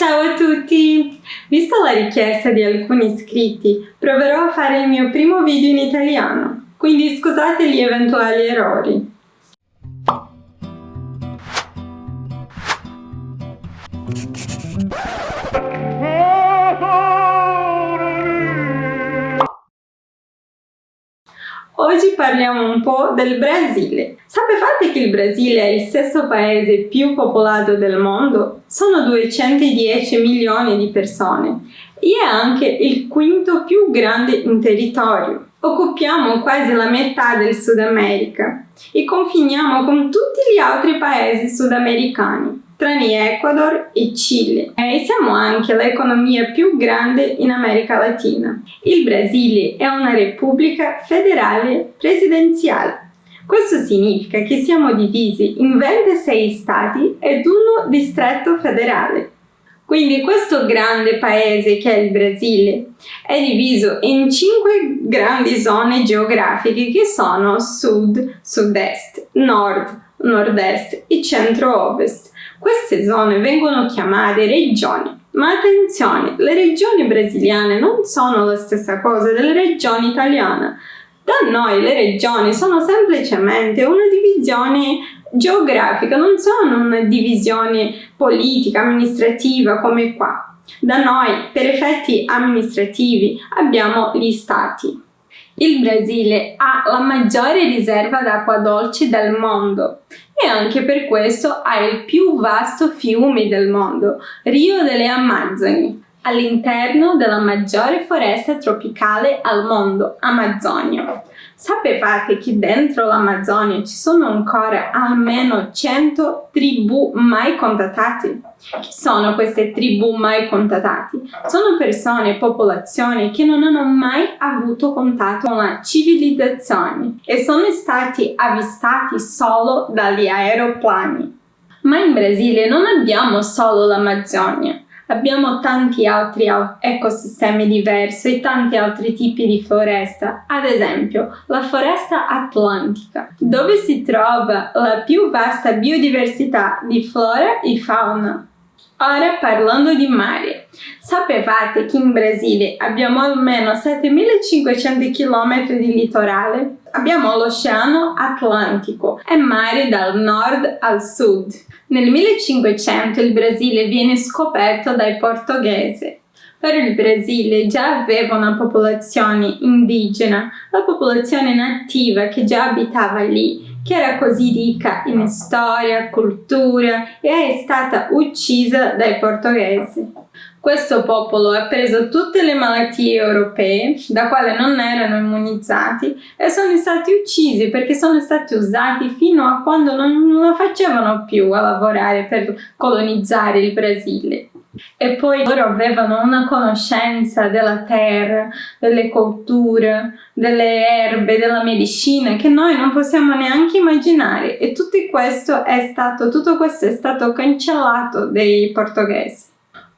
Ciao a tutti! Vista la richiesta di alcuni iscritti, proverò a fare il mio primo video in italiano, quindi scusate gli eventuali errori. Oggi parliamo un po' del Brasile. Sapevate che il Brasile è il sesto paese più popolato del mondo? Sono 210 milioni di persone e è anche il quinto più grande in territorio. Occupiamo quasi la metà del Sud America e confiniamo con tutti gli altri paesi sudamericani, tranne Ecuador e Cile. E siamo anche l'economia più grande in America Latina. Il Brasile è una repubblica federale presidenziale. Questo significa che siamo divisi in 26 stati ed uno distretto federale. Quindi questo grande paese che è il Brasile è diviso in 5 grandi zone geografiche che sono Sud, Sud-Est, Nord, Nord-Est e Centro-Ovest. Queste zone vengono chiamate regioni, ma attenzione, le regioni brasiliane non sono la stessa cosa delle regioni italiane. Da noi le regioni sono semplicemente una divisione geografica, non sono una divisione politica, amministrativa come qua. Da noi, per effetti amministrativi, abbiamo gli stati. Il Brasile ha la maggiore riserva d'acqua dolce del mondo e anche per questo ha il più vasto fiume del mondo, Rio delle Amazzoni, all'interno della maggiore foresta tropicale al mondo, Amazzonia. Sapevate che dentro l'Amazzonia ci sono ancora almeno 100 tribù mai contattate? Chi sono queste tribù mai contattate? Sono persone, popolazioni che non hanno mai avuto contatto con la civilizzazione e sono stati avvistati solo dagli aeroplani. Ma in Brasile non abbiamo solo l'Amazzonia. Abbiamo tanti altri ecosistemi diversi e tanti altri tipi di foresta, ad esempio la foresta atlantica, dove si trova la più vasta biodiversità di flora e fauna. Ora parlando di mare, sapevate che in Brasile abbiamo almeno 7500 km di litorale? Abbiamo l'Oceano Atlantico e mare dal nord al sud. Nel 1500 il Brasile viene scoperto dai portoghesi. Però il Brasile già aveva una popolazione indigena, la popolazione nativa che già abitava lì, che era così ricca in storia, cultura e è stata uccisa dai portoghesi. Questo popolo ha preso tutte le malattie europee, da quali non erano immunizzati, e sono stati uccisi perché sono stati usati fino a quando non lo facevano più a lavorare per colonizzare il Brasile. E poi loro avevano una conoscenza della terra, delle colture, delle erbe, della medicina che noi non possiamo neanche immaginare e tutto questo è stato cancellato dai portoghesi.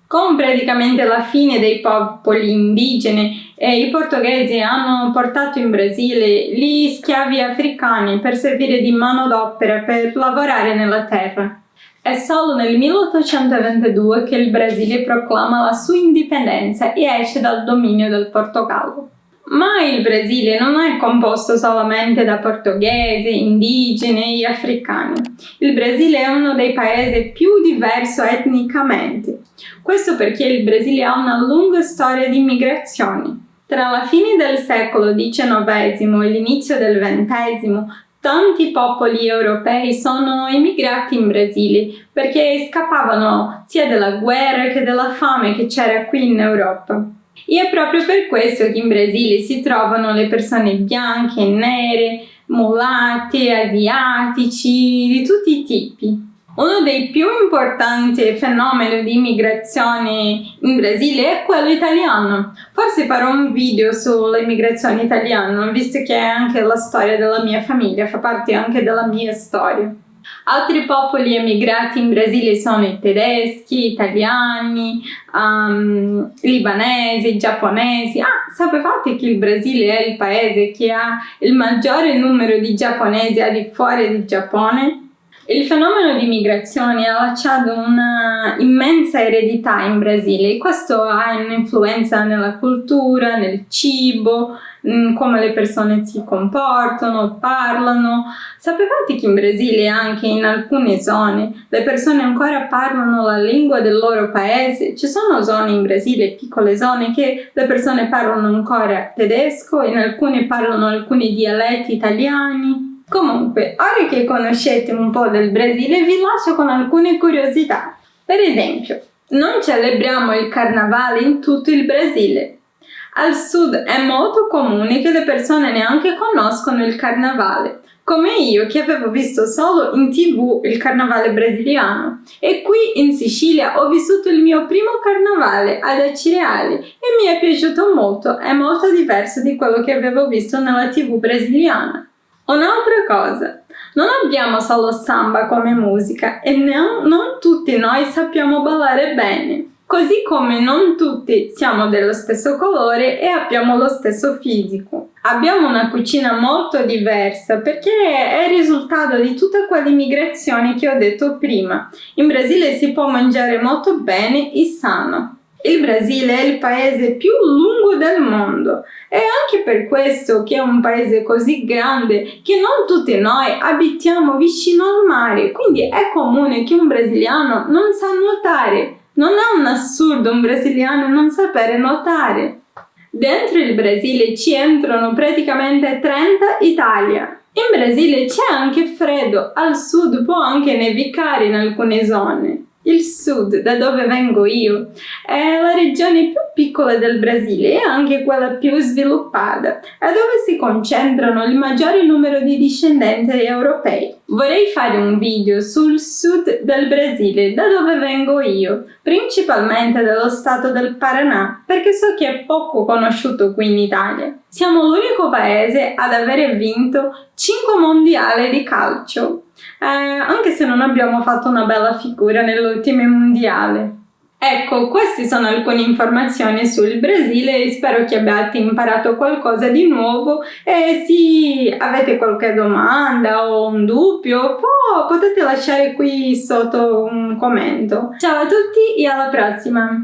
Con praticamente la fine dei popoli indigeni, i portoghesi hanno portato in Brasile gli schiavi africani per servire di manodopera per lavorare nella terra. È solo nel 1822 che il Brasile proclama la sua indipendenza e esce dal dominio del Portogallo. Ma il Brasile non è composto solamente da portoghesi, indigeni e africani. Il Brasile è uno dei paesi più diversi etnicamente. Questo perché il Brasile ha una lunga storia di migrazioni. Tra la fine del secolo XIX e l'inizio del XX, tanti popoli europei sono emigrati in Brasile perché scappavano sia dalla guerra che dalla fame che c'era qui in Europa. E è proprio per questo che in Brasile si trovano le persone bianche, nere, mulate, asiatici, di tutti i tipi. Uno dei più importanti fenomeni di immigrazione in Brasile è quello italiano. Forse farò un video sull'immigrazione italiana, visto che è anche la storia della mia famiglia, fa parte anche della mia storia. Altri popoli emigrati in Brasile sono i tedeschi, italiani, libanesi, giapponesi. Sapevate che il Brasile è il paese che ha il maggiore numero di giapponesi al di fuori del Giappone? Il fenomeno di migrazione ha lasciato una immensa eredità in Brasile. Questo ha un'influenza nella cultura, nel cibo, in come le persone si comportano, parlano. Sapevate che in Brasile, anche in alcune zone, le persone ancora parlano la lingua del loro paese? Ci sono zone in Brasile, piccole zone, che le persone parlano ancora tedesco, in alcune parlano alcuni dialetti italiani. Comunque, ora che conoscete un po' del Brasile, vi lascio con alcune curiosità. Per esempio, non celebriamo il carnavale in tutto il Brasile. Al sud è molto comune che le persone neanche conoscono il carnavale, come io che avevo visto solo in TV il carnavale brasiliano. E qui in Sicilia ho vissuto il mio primo carnavale ad Acireale e mi è piaciuto molto, è molto diverso di quello che avevo visto nella TV brasiliana. Un'altra cosa, non abbiamo solo samba come musica e non tutti noi sappiamo ballare bene, così come non tutti siamo dello stesso colore e abbiamo lo stesso fisico. Abbiamo una cucina molto diversa perché è il risultato di tutte quelle migrazioni che ho detto prima. In Brasile si può mangiare molto bene e sano. Il Brasile è il paese più lungo del mondo. È anche per questo che è un paese così grande che non tutti noi abitiamo vicino al mare, quindi è comune che un brasiliano non sa nuotare. Non è un assurdo un brasiliano non sapere nuotare. Dentro il Brasile ci entrano praticamente 30 Italia. In Brasile c'è anche freddo, al sud può anche nevicare in alcune zone. Il sud, da dove vengo io, è la regione più piccola del Brasile e anche quella più sviluppata, è dove si concentrano il maggiore numero di discendenti europei. Vorrei fare un video sul sud del Brasile, da dove vengo io, principalmente dello stato del Paraná, perché so che è poco conosciuto qui in Italia. Siamo l'unico paese ad aver vinto 5 mondiali di calcio. Anche se non abbiamo fatto una bella figura nell'ultimo mondiale. Ecco, queste sono alcune informazioni sul Brasile e spero che abbiate imparato qualcosa di nuovo e se avete qualche domanda o un dubbio potete lasciare qui sotto un commento. Ciao a tutti e alla prossima!